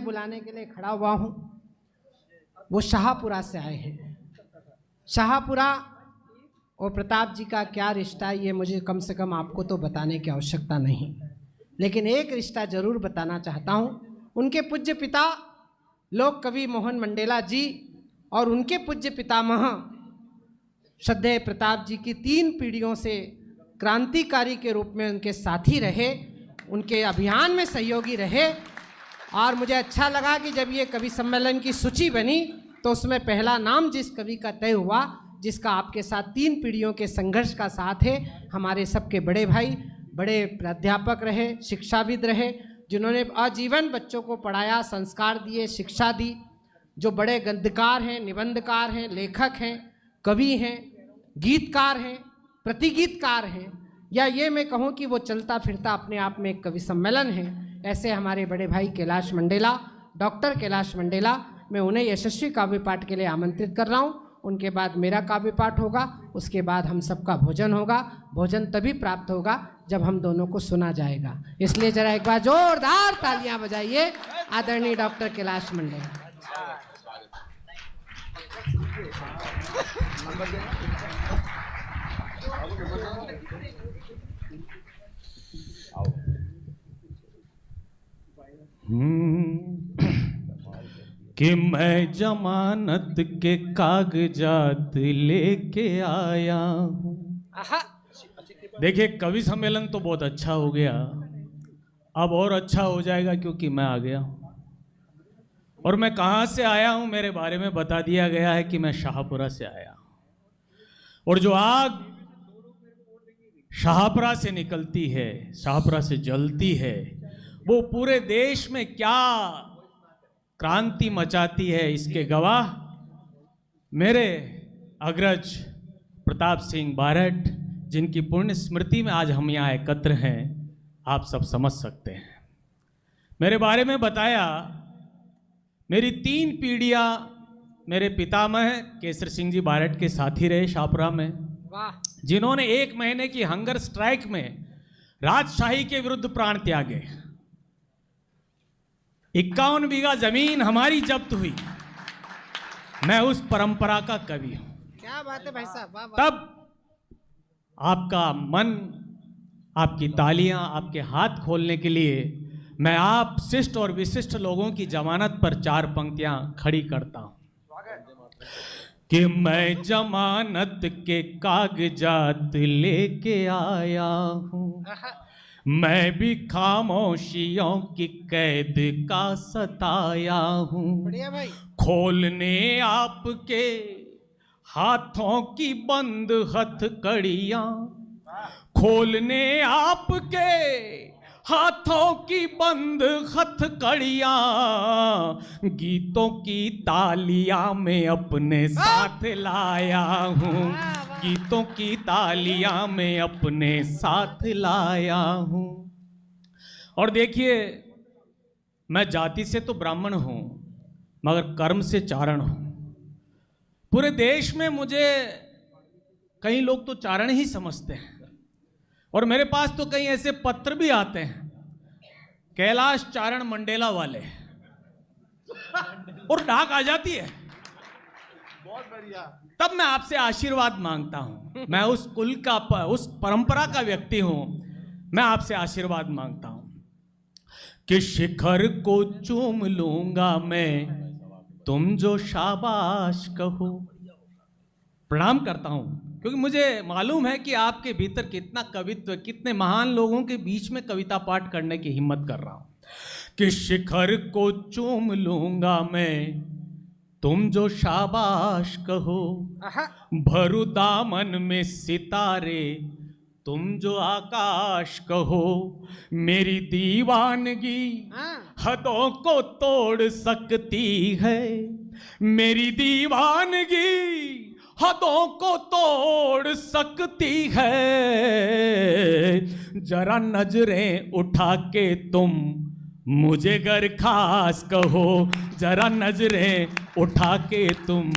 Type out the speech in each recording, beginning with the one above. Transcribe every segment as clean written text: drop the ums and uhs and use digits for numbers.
बुलाने के लिए खड़ा हुआ हूँ वो शाहपुरा से आए हैं। शाहपुरा और प्रताप जी का क्या रिश्ता है ये मुझे कम से कम आपको तो बताने की आवश्यकता नहीं, लेकिन एक रिश्ता जरूर बताना चाहता हूँ। उनके पूज्य पिता लोक कवि मोहन मंडेला जी और उनके पूज्य पितामह श्रद्धेय प्रताप जी की 3 पीढ़ियों से क्रांतिकारी के रूप में उनके साथी रहे, उनके अभियान में सहयोगी रहे। और मुझे अच्छा लगा कि जब ये कवि सम्मेलन की सूची बनी तो उसमें पहला नाम जिस कवि का तय हुआ, जिसका आपके साथ 3 पीढ़ियों के संघर्ष का साथ है, हमारे सबके बड़े भाई, बड़े प्राध्यापक रहे, शिक्षाविद रहे, जिन्होंने आजीवन बच्चों को पढ़ाया, संस्कार दिए, शिक्षा दी, जो बड़े गद्यकार हैं, निबंधकार हैं, लेखक हैं, कवि हैं, गीतकार हैं, प्रतिगीतकार हैं, या ये मैं कहूँ कि वो चलता फिरता अपने आप में एक कवि सम्मेलन है। ऐसे हमारे बड़े भाई Kailash Mandela, doctor Kailash Mandela, मैं उन्हें यशस्वी काव्य पाठ के लिए आमंत्रित कर रहा हूँ। उनके बाद मेरा काव्य पाठ होगा, उसके बाद हम सबका भोजन होगा। भोजन तभी प्राप्त होगा जब हम दोनों को सुना जाएगा, इसलिए जरा एक बार जोरदार तालियां बजाइए आदरणीय डॉक्टर कैलाश मंडेला। कि मैं जमानत के कागजात लेके आया हूँ। देखिए, कवि सम्मेलन तो बहुत अच्छा हो गया, अब और अच्छा हो जाएगा क्योंकि मैं आ गया हूँ। और मैं कहाँ से आया हूँ मेरे बारे में बता दिया गया है कि मैं शाहपुरा से आया हूँ। और जो आग शाहपुरा से निकलती है, शाहपुरा से जलती है, वो पूरे देश में क्या क्रांति मचाती है, इसके गवाह मेरे अग्रज प्रताप सिंह बारठ, जिनकी पुण्य स्मृति में आज हम यहाँ एकत्र हैं, आप सब समझ सकते हैं। मेरे बारे में बताया, मेरी 3 पीढ़ियाँ मेरे पितामह केसर सिंह जी बारठ के साथी रहे शाहपुरा में, जिन्होंने 1 महीने की हंगर स्ट्राइक में राजशाही के विरुद्ध प्राण त्यागे। 51 बीघा जमीन हमारी जब्त हुई। मैं उस परंपरा का कवि हूं। क्या बात है भाई साहब, वाह वाह। तब आपका मन, आपकी तालियां, आपके हाथ खोलने के लिए मैं आप शिष्ट और विशिष्ट लोगों की जमानत पर 4 पंक्तियां खड़ी करता हूं कि मैं जमानत के कागजात लेके आया हूं, मैं भी खामोशियों की कैद का सताया हूँ, खोलने आपके हाथों की बंद हथकड़ियाँ, खोलने आपके हाथों की बंद हथकड़ियाँ, गीतों की तालियां में अपने साथ लाया हूँ, गीतों की तालियां में अपने साथ लाया हूँ। और देखिए, मैं जाति से तो ब्राह्मण हूँ मगर कर्म से चारण हूँ। पूरे देश में मुझे कई लोग तो चारण ही समझते हैं, और मेरे पास तो कई ऐसे पत्र भी आते हैं, कैलाश चारण मंडेला वाले, और डाक आ जाती है। बहुत बढ़िया। तब मैं आपसे आशीर्वाद मांगता हूं। मैं उस कुल का, उस परंपरा का व्यक्ति हूं। मैं आपसे आशीर्वाद मांगता हूं कि शिखर को चूम लूंगा मैं, तुम जो शाबाश कहो। प्रणाम करता हूं क्योंकि मुझे मालूम है कि आपके भीतर कितना कवित्व, कितने महान लोगों के बीच में कविता पाठ करने की हिम्मत कर रहा हूं कि शिखर को चूम लूंगा मैं, तुम जो शाबाश कहो, भरू दामन में सितारे, तुम जो आकाश कहो, मेरी दीवानगी हदों को तोड़ सकती है, मेरी दीवानगी हदों को तोड़ सकती है, जरा नजरें उठा के तुम मुझे गर खास कहो, जरा नजरें उठा के तुम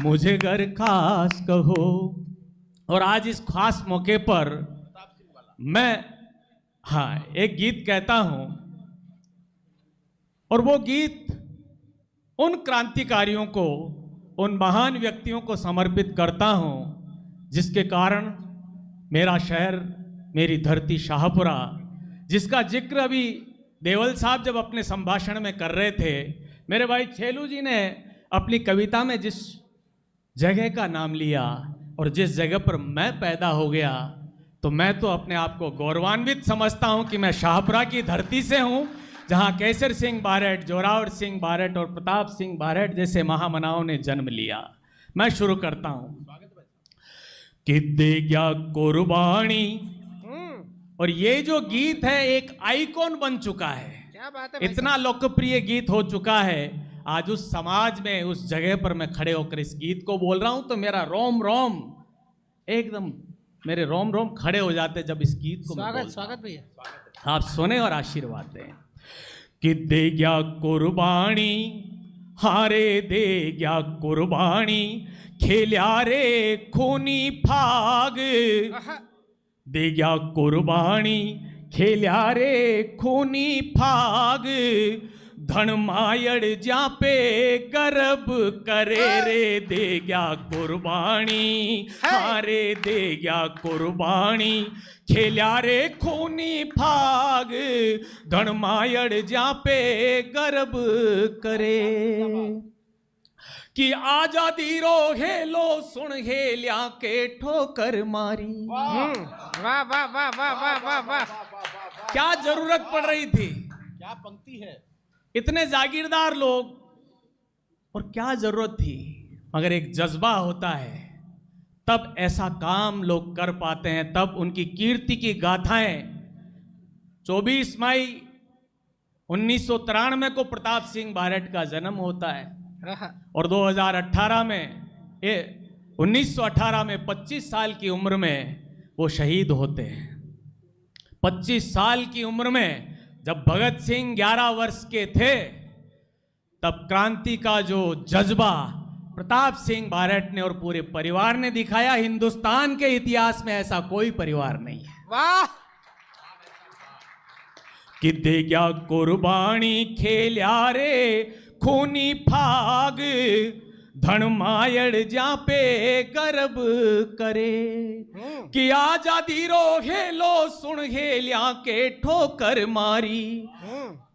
मुझे गर खास कहो। और आज इस खास मौके पर मैं एक गीत कहता हूं, और वो गीत उन क्रांतिकारियों को, उन महान व्यक्तियों को समर्पित करता हूं जिसके कारण मेरा शहर, मेरी धरती शाहपुरा, जिसका जिक्र अभी देवल साहब जब अपने संभाषण में कर रहे थे, मेरे भाई छेलू जी ने अपनी कविता में जिस जगह का नाम लिया और जिस जगह पर मैं पैदा हो गया, तो मैं तो अपने आप को गौरवान्वित समझता हूं कि मैं शाहपुरा की धरती से हूं, जहां केसर सिंह बारट, जोरावर सिंह बारट और प्रताप सिंह बारट जैसे महामनाओं ने जन्म लिया। मैं शुरू करता हूं कि दे गया कुर्बानी। और ये जो गीत है एक आइकॉन बन चुका है, क्या बात है, इतना लोकप्रिय गीत हो चुका है। आज उस समाज में, उस जगह पर मैं खड़े होकर इस गीत को बोल रहा हूं तो मेरा रोम रोम एकदम, मेरे रोम रोम खड़े हो जाते जब इस गीत को मैं बोलता। स्वागत भैया। आप सुने और आशीर्वाद दें कि दे गया कुर्बानी, हारे दे गया कुर्बानी, खेल्या रे खूनी फाग। दे गया कुर्बानी, खेल्या रे खूनी फाग, धन मायड़ जा पे गर्भ करे रे। दे गया कुर्बानी, हारे दे गया कुर्बानी, खेल्या रे खूनी फाग, धन मायड़ जा पे गर्भ करे। कि आजादी रो हेलो सुन हेल्या के ठोकर मारी। वाह वाह वाह वाह वाह वाह वाह। क्या जरूरत पड़ रही थी, क्या पंक्ति है, इतने जागीरदार लोग, और क्या जरूरत थी। मगर एक जज्बा होता है तब ऐसा काम लोग कर पाते हैं, तब उनकी कीर्ति की गाथाएं। 24 मई 1993 को प्रताप सिंह बारट का जन्म होता है और 2018 में 1918 में 25 साल की उम्र में वो शहीद होते हैं। 25 साल की उम्र में जब भगत सिंह 11 वर्ष के थे, तब क्रांति का जो जज्बा प्रताप सिंह बारट ने और पूरे परिवार ने दिखाया। हिंदुस्तान के इतिहास में ऐसा कोई परिवार नहीं है। वाह। कि दे गया कुर्बानी, खेल्या रे खूनी फाग, धन मायड़ जा पे गर्भ करे। कि आजादी रो हेलो सुन हेल्या के ठोकर मारी।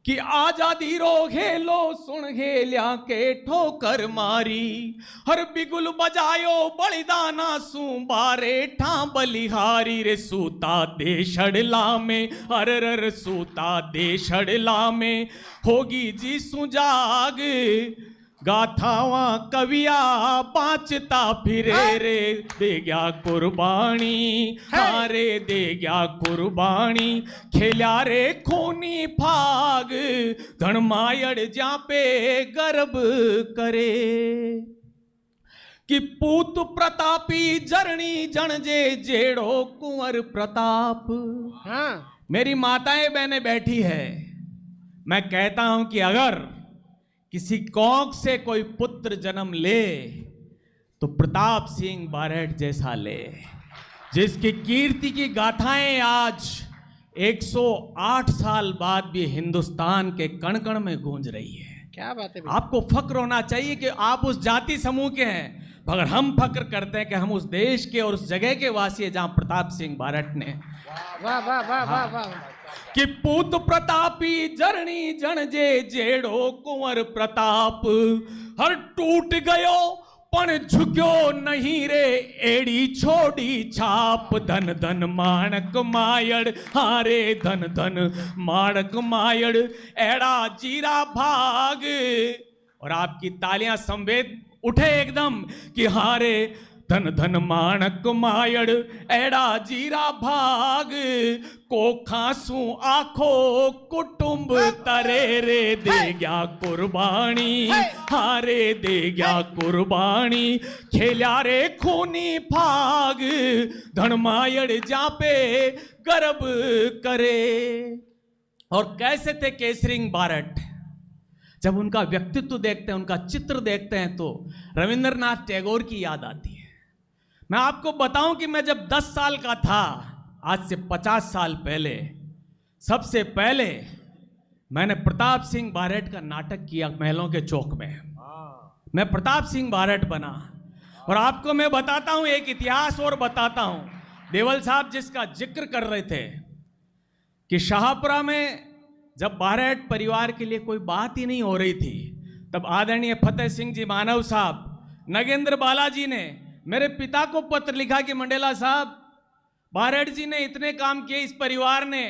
कि आजादी रो हेलो सुन हेल्या के ठोकर मारी। हर बिगुल बजायो बलिदाना सू बारे ठा बलिहारी रे। सूता दे छड़ला में, हर सूता दे छड़ला में, होगी जी सुजाग, गाथावा कविया बाँचता फिरे रे। दे गया कुर्बानी, हारे दे गया कुर्बानी, खेल्या रे खूनी फाग, धन मायड़ जा पे गर्भ करे। कि पूत प्रतापी जरणी जनजे जेड़ो कुंवर प्रताप। हाँ। मेरी माताएं बहनें बैठी है, मैं कहता हूं कि अगर किसी कौक से कोई पुत्र जन्म ले तो प्रताप सिंह बारट जैसा ले, जिसकी कीर्ति की गाथाएं आज 108 साल बाद भी हिंदुस्तान के कण कण में गूंज रही है। क्या बात है। आपको फक्र होना चाहिए कि आप उस जाति समूह के हैं, मगर हम फक्र करते हैं कि हम उस देश के और उस जगह के वासी हैं जहां प्रताप सिंह बारट ने। वाह वाह वाह वाह वाह। कि पूत प्रतापी जरणी जनजे जेड़ो कुंवर प्रताप। हर टूट गयो पण झुक्यो नहीं रे, एड़ी छोड़ी छाप। धन धन माणक मायड़, हारे धन धन माणक मायड़, एड़ा जीरा भाग। और आपकी तालियां संवेद उठे एकदम कि हारे धन धन माणक मायड़, एड़ा जीरा भाग। को खासू आखो कुटुंब तरे रे। दे गया कुर्बानी, हारे दे गया कुर्बानी, खेल्या रे खूनी फाग, धन मायड़ जा पे गर्भ करे। और कैसे थे केसरिंग बारट, जब उनका व्यक्तित्व देखते हैं, उनका चित्र देखते हैं तो रविंद्रनाथ टैगोर की याद आती है। मैं आपको बताऊं कि मैं जब 10 साल का था, आज से 50 साल पहले, सबसे पहले मैंने प्रताप सिंह बारेट का नाटक किया महलों के चौक में। मैं प्रताप सिंह बारेट बना। और आपको मैं बताता हूं एक इतिहास और बताता हूं। देवल साहब जिसका जिक्र कर रहे थे कि शाहपुरा में जब बारेट परिवार के लिए कोई बात ही नहीं हो रही थी, तब आदरणीय फतेह सिंह जी मानव साहब, नगेंद्र बालाजी ने मेरे पिता को पत्र लिखा कि मंडेला साहब, बारेट जी ने इतने काम किए इस परिवार ने,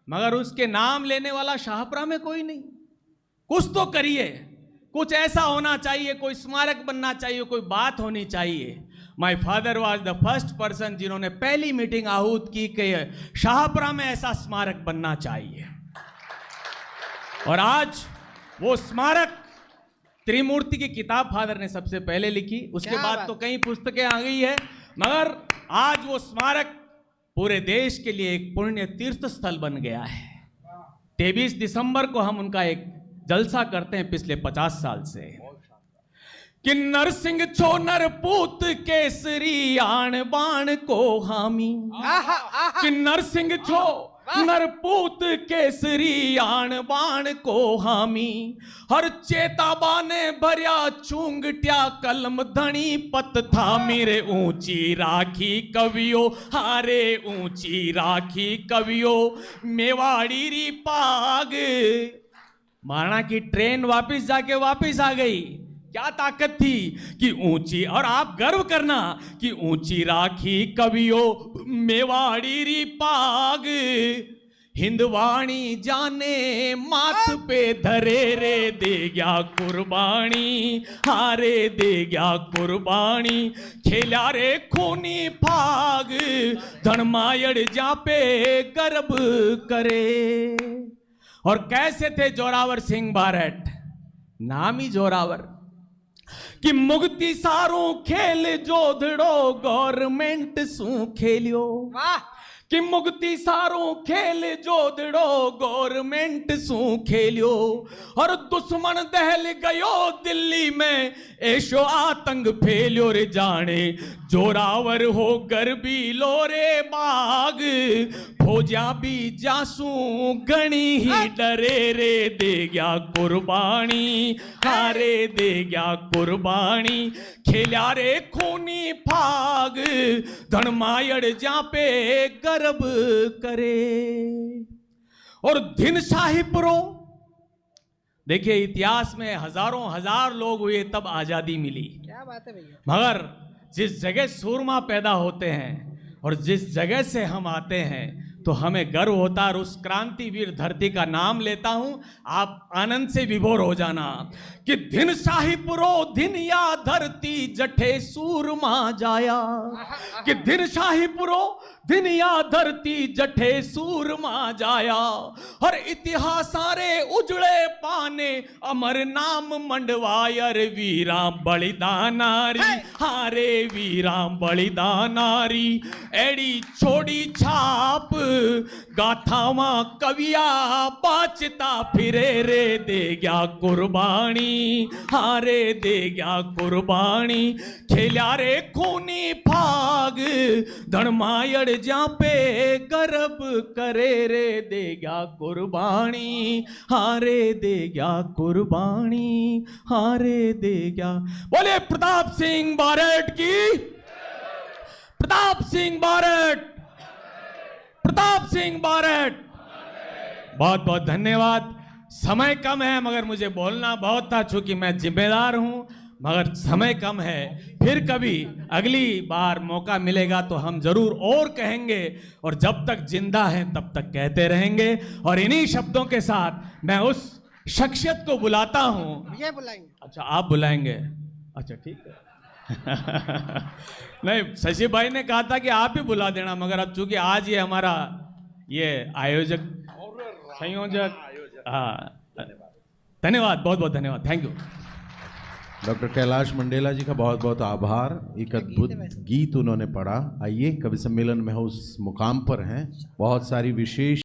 मगर उसके नाम लेने वाला शाहपुरा में कोई नहीं। कुछ तो करिए, कुछ ऐसा होना चाहिए, कोई स्मारक बनना चाहिए, कोई बात होनी चाहिए। My father was the first person जिन्होंने पहली मीटिंग आहूत की कि शाहपुरा में ऐसा स्मारक बनना चाहिए। और आज वो स्मारक, त्रिमूर्ति की किताब फादर ने सबसे पहले लिखी, उसके बाद तो कई पुस्तकें आ गई है, मगर आज वो स्मारक पूरे देश के लिए एक पुण्य तीर्थ स्थल बन गया है। 23 दिसंबर को हम उनका एक जलसा करते हैं पिछले 50 साल से। कि नरसिंह छो नरपूत केसरी आण बाण को हामी, कि नरसिंह छो नरपूत केसरी आण बाण को हामी, हर चेताबा ने भरिया चूंगट्या कलम धनी पत था मेरे ऊंची राखी कवियो, हारे ऊंची राखी कवियो मेवाड़ी री पाग। महाराणा की ट्रेन वापस जाके वापस आ गई। क्या ताकत थी कि ऊंची, और आप गर्व करना कि ऊंची राखी कवियो मेवाड़ी री पाग, हिंदवाणी जाने माथ पे धरे रे दे गया कुर्बानी, हारे दे गया कुर्बानी, खेला रे खूनी फाग, धनमायड़ जा पे गर्व करे। और कैसे थे जोरावर सिंह बारेट, नाम ही जोरावर। कि मुक्ति सारू खेल जोधड़ो गवर्नमेंट सू खेलियो, कि मुक्ति सारू खेल जोधड़ो गवर्नमेंट सू खेलियो, और दुश्मन दहल गयो दिल्ली में ऐशो आतंक फैलियो रे जाने, जोरावर हो गर्बी लोरे बाग, फौजा भी जासू गणी ही डरे रे दे गया कुर्बानी, हारे दे गया कुर्बानी, खेला रे खूनी फाग, धनमायड़ जा पे गर्व करे। और दिन शाहीपुरो, देखिए इतिहास में हजारों हजार लोग हुए तब आजादी मिली। क्या बात है भैया। मगर जिस जगह सूरमा पैदा होते हैं और जिस जगह से हम आते हैं तो हमें गर्व होता है। और उस क्रांतिवीर धरती का नाम लेता हूं, आप आनंद से विभोर हो जाना। कि दिन शाहीपुरो दिन या धरती जठे सूरमा जाया, कि दिन शाहीपुरो दिन या धरती जठे सूरमा जाया, और इतिहास सारे उजड़े पाने अमर नाम मंडवायर, वीरा बलिदानारी, हारे वीरा बलिदानारी, एड़ी छोड़ी छाप गाथावा कविया बाचता फिरे रे दे गया कुर्बानी, हारे दे गया कुर्बानी, खेला रे खूनी फाग, धनमायड़ जा पे गर्व करे रे दे गया कुर्बानी, हारे दे गया कुर्बानी, हारे दे गया। बोले प्रताप सिंह बारेट की, प्रताप सिंह बारेट, प्रताप सिंह बारेट। बहुत बहुत धन्यवाद। समय कम है मगर मुझे बोलना बहुत था, चूंकि मैं जिम्मेदार हूं, मगर समय कम है। फिर कभी अगली बार मौका मिलेगा तो हम जरूर और कहेंगे, और जब तक जिंदा हैं तब तक कहते रहेंगे। और इन्हीं शब्दों के साथ मैं उस शख्सियत को बुलाता हूं। ये बुलाएंगे। अच्छा आप बुलाएंगे, अच्छा ठीक है। नहीं, शशि भाई ने कहा था कि आप ही बुला देना, मगर अब चूंकि आज ये हमारा ये आयोजक संयोजक, हाँ धन्यवाद, बहुत बहुत धन्यवाद, thank you. Doctor Kailash Mandela ji का बहुत बहुत आभार। एक अद्भुत गीत उन्होंने पढ़ा। आइए, कवि सम्मेलन में उस मुकाम पर हैं, बहुत सारी विशेष